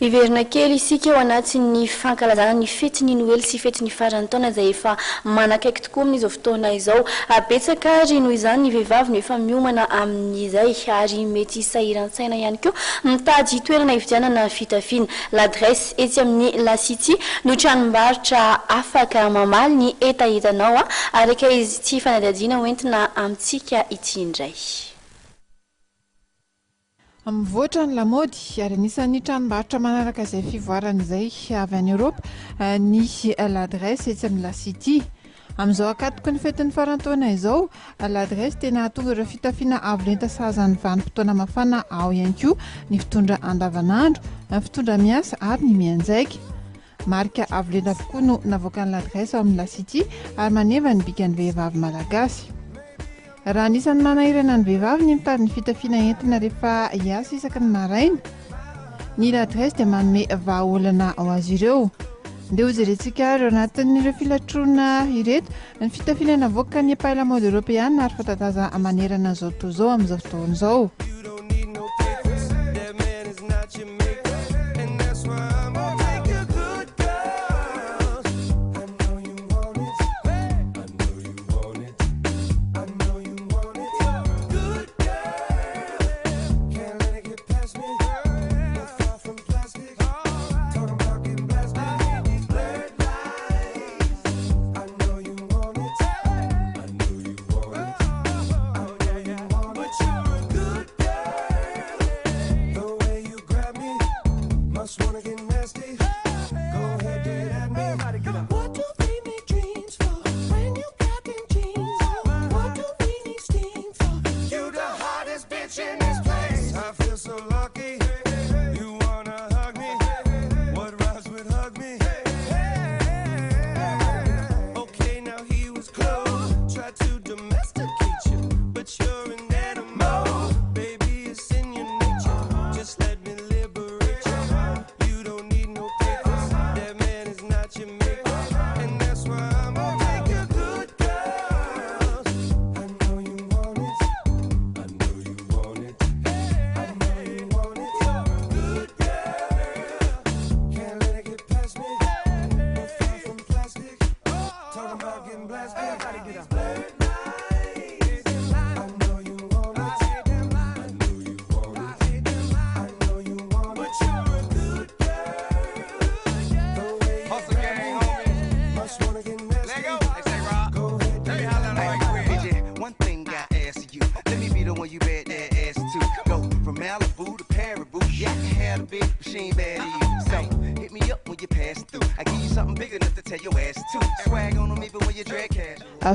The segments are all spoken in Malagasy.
Iverina kely isika eo anatin'ny fankalazana ny fetiny Noely sy fetiny faran'ny taona izay efa manakaiky tokoa amin'izao fotoana izao. Betsaka ary noho izany ny vehivavy no efa miomana amin'izay ary mety sahiran-tsaina ihany koa mitady toerana ividianana fitafiana. L'adresse etsy amin'ny La City no tranombarotra afaka mamaly ny entaentanao araka izy ity fanadihadiana hoentina amintsika ity indray. Mivoatra ny lamaody ary anisan'ny tranombarotra manaraka izay fivoarana izay avy any Europe ny l'adresse etsy amin'ny La City. Amin'izao akatoka ny fetin'ny farantaona izao, l'adresse tena ahatonga ireo fitafiana avo lenta sahaza ny vanim-potoana mafana ao ihany koa ny fitondra andavanandro, ny fitondra miasa ary ny mianjaika. Marika avo lenta avokoa no navoaka ny l'adresse ao amin'ny La City ary maneva ny bikan'ny vehivavy malagasy. Raha anisan'ny manahirana ny vehivavy ny mitady ny fitafiana entina rehefa hiasa isaky ny maraina, ny l'adresse dia manome vahaolana ao azy ireo. Ndeha hojerentsika ary anatin'ireo filatrona ireto ny fitafiana navoaka ny epahy lamaody Europeana ary fanta-daza manerana an'izao tontolo izao amin'izao fotoana izao.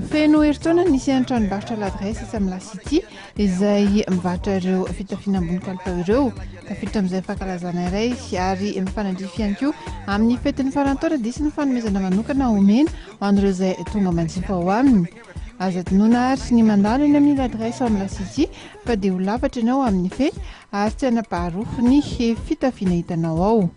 Feno eritaona nisy any tranombarotra l'adresse etsy amin'ny La City izay mivarotra ireo fitafiana ambony kalitao ireo. Tafiditra amin'izay fankalazana iray ary mifanandrify ihany koa amin'ny fetin'ny farantaona disy ny fanomezana manokana omena ho an'ireo izay tonga manjifa ho aminy. Aza tonoina ary ny mandalo eny amin'ny l'adresse ao amin'ny La City fa dia ho lafatra ianao amin'ny fety ary tsy hanapaharofo ny fitafiana hitanao ao.